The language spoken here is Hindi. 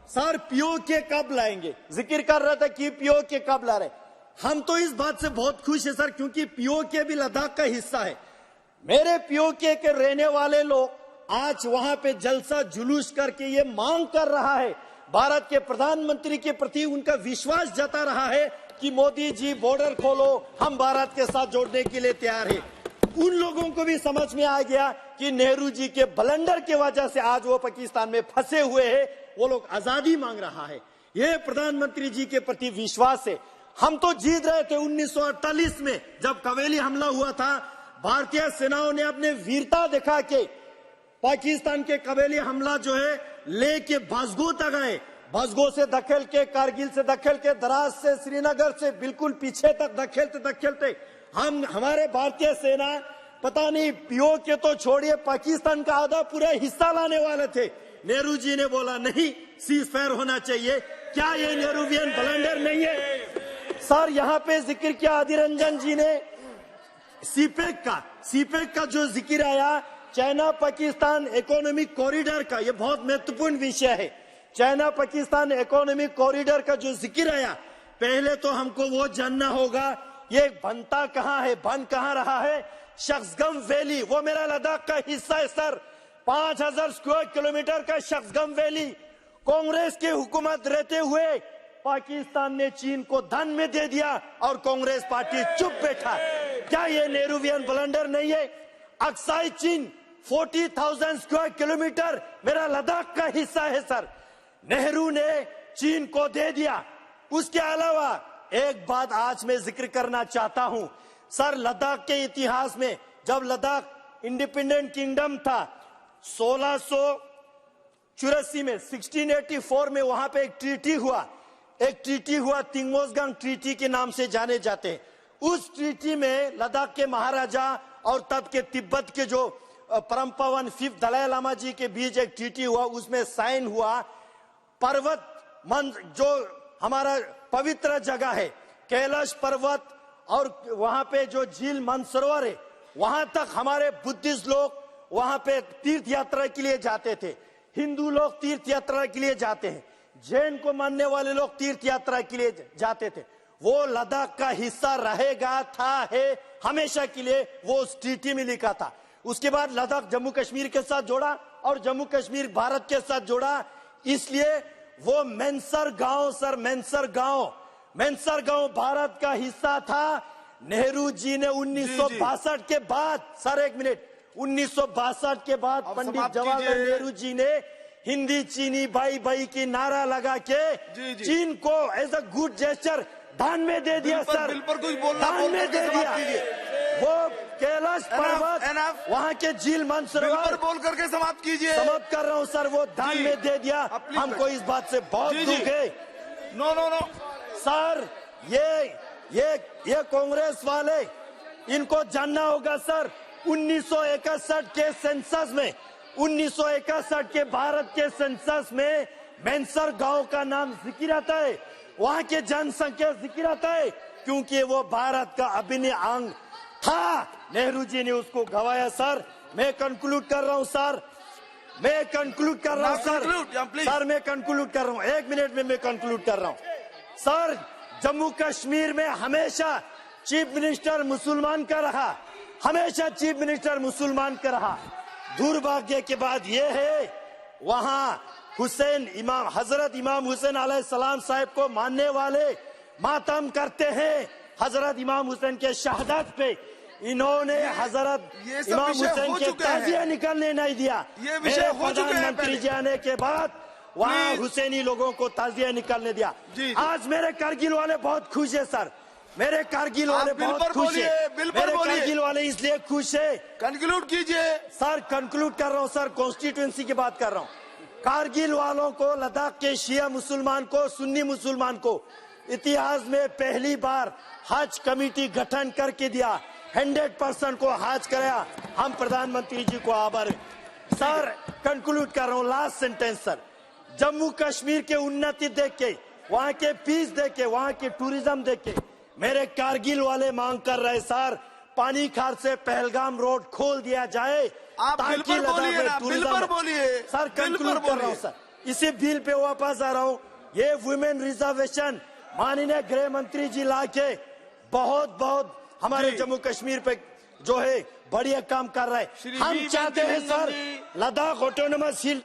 सर पीओके कब लाएंगे? जिक्र कर रहा था कि पीओके कब ला रहे। हम तो इस बात से बहुत खुश है सर, क्योंकि पीओके भी लद्दाख का हिस्सा है। मेरे पीओके के रहने वाले लोग आज वहां पे जलसा जुलूस करके ये मांग कर रहा है, भारत के प्रधानमंत्री के प्रति उनका विश्वास जता रहा है कि मोदी जी बॉर्डर खोलो, हम भारत के साथ जोड़ने के लिए तैयार है। उन लोगों को भी समझ में आ गया कि नेहरू जी के ब्लंडर की वजह से आज वो पाकिस्तान में फंसे हुए हैं, वो लोग आजादी मांग रहा है। ये प्रधानमंत्री जी के प्रति विश्वास है। हम तो जीत रहे थे 1948 में जब कवेली हमला हुआ था, भारतीय सेनाओं ने अपने वीरता दिखा के पाकिस्तान के कवेली हमला जो है लेके बसगो तक आए, बसगो से धकेल के, कारगिल से धकेल के, द्रास से, श्रीनगर से बिल्कुल पीछे तक धकेलते हमारे भारतीय सेना पता नहीं पीओके तो छोड़िए पाकिस्तान का आधा पूरा हिस्सा लाने वाले थे। नेहरू जी ने बोला नहीं, सीज फायर होना चाहिए। क्या ये नेहरूवियन ब्लंडर नहीं है? सर यहाँ पे जिक्र किया आदिर रंजन जी ने सीपेक का जो जिक्र आया, चाइना पाकिस्तान इकोनॉमिक कॉरिडोर का, ये बहुत महत्वपूर्ण विषय है। चाइना पाकिस्तान इकोनॉमिक कॉरिडोर का जो जिक्र आया, पहले तो हमको वो जानना होगा ये बनता कहाँ है, बन कहाँ रहा है। शख्सगम वैली वो मेरा लद्दाख का हिस्सा है सर, 5000 स्क्वायर किलोमीटर का शख्सगम वैली कांग्रेस की हुकूमत रहते हुए पाकिस्तान ने चीन को धन में दे दिया और कांग्रेस पार्टी चुप बैठा। क्या ये नेहरूवियन ब्लंडर नहीं है? अक्साई चीन 40,000 स्क्वायर किलोमीटर मेरा लद्दाख का हिस्सा है सर, नेहरू ने चीन को दे दिया। उसके अलावा एक बात आज मैं जिक्र करना चाहता हूं सर, लद्दाख के इतिहास में जब लद्दाख इंडिपेंडेंट किंगडम था 1684 में, 1684 में वहां पे एक ट्रीटी हुआ तिंगमोजगांग ट्रीटी के नाम से जाने जाते हैं। उस ट्रीटी में लद्दाख के महाराजा और तब के तिब्बत के जो परम पावन 5th दलाई लामा जी के बीच एक ट्रीटी हुआ, उसमें साइन हुआ पर्वत जो हमारा पवित्र जगह है कैलाश पर्वत और वहां पे जो झील मानसरोवर है, वहां तक हमारे बुद्धिस्ट लोग वहां पे तीर्थ यात्रा के लिए जाते थे, हिंदू लोग तीर्थ यात्रा के लिए जाते हैं, जैन को मानने वाले लोग तीर्थ यात्रा के लिए जाते थे। वो लद्दाख का हिस्सा रहेगा, है हमेशा के लिए, वो उस ट्रीटी में लिखा था। उसके बाद लद्दाख जम्मू कश्मीर के साथ जोड़ा और जम्मू कश्मीर भारत के साथ जोड़ा, इसलिए वो मेंसर गांव भारत का हिस्सा था। नेहरू जी ने 1962 के बाद, सर एक मिनट, 1962 के बाद पंडित जवाहरलाल नेहरू जी ने हिंदी चीनी भाई भाई की नारा लगा के चीन को एज अ गुड जेस्चर दान में दे दिया सर, दान में दे दिया। वो कैलाश पर्वत, वहाँ के झील मानसरोवर बोल करके समाप्त कीजिए। समाप्त कर रहा हूँ सर, वो दान में दे दिया। हमको इस बात से बहुत दुख है। नो सर ये कांग्रेस वाले, इनको जानना होगा सर, 1961 के सेंसस में, 1961 के भारत के सेंसस में मेंसर गांव का नाम जिक्र आता है, वहाँ के जनसंख्या जिक्र आता है, क्योंकि वो भारत का अभिन्न अंग था। नेहरू जी ने उसको गवाया सर। मैं कंक्लूड कर रहा हूँ सर, मैं कंक्लूड कर रहा हूँ सर, मैं कंक्लूड कर रहा हूँ, 1 मिनट में मैं कंक्लूड कर रहा हूँ सर। जम्मू कश्मीर में हमेशा चीफ मिनिस्टर मुसलमान का रहा, हमेशा चीफ मिनिस्टर मुसलमान का रहा। दुर्भाग्य के बाद ये है वहाँ हजरत इमाम हुसैन अलैहिस्सलाम साहब को मानने वाले मातम करते हैं। हजरत इमाम हुसैन के शहादत पे इन्होंने हजरत इमाम हुसैन के ताजिया निकलने नहीं दिया। मेरे प्रधानमंत्री जी आने के बाद वहाँ हुसैनी लोगों को ताजिया निकलने दिया। आज मेरे कारगिल वाले बहुत खुश है सर, मेरे कारगिल वाले बहुत खुश है, मेरे कारगिल वाले इसलिए खुश है। कंक्लूड कीजिए सर, कंक्लूड कर रहा हूँ सर, कॉन्स्टिट्यूएंसी की बात कर रहा हूँ। कारगिल वालों को, लद्दाख के शिया मुसलमान को, सुन्नी मुसलमान को इतिहास में पहली बार हज कमेटी गठन करके दिया, 100% को हज कराया। हम प्रधानमंत्री जी को आभार। सर कंक्लूड कर रहा हूँ, last sentence sir, Jammu Kashmir के उन्नति देख के, वहाँ के पीस देख के, वहाँ के टूरिज्म देख के मेरे कारगिल वाले मांग कर रहे सर, पानी खार से पहलगाम रोड खोल दिया जाए। आप बिल्कुल बोलिए ना, बिल्कुल बोलिए सर, कंक्लूड कर रहा हूँ सर, इसी बिल पे वापस आ रहा हूँ। ये वुमेन रिजर्वेशन माननीय गृह मंत्री जी लाके बहुत बहुत हमारे जी। जम्मू कश्मीर पे जो है बढ़िया काम कर रहा है। श्री हम वी चाहते हैं वेंकटेश्वर सर जी। लद्दाख ऑटोनोमस हिल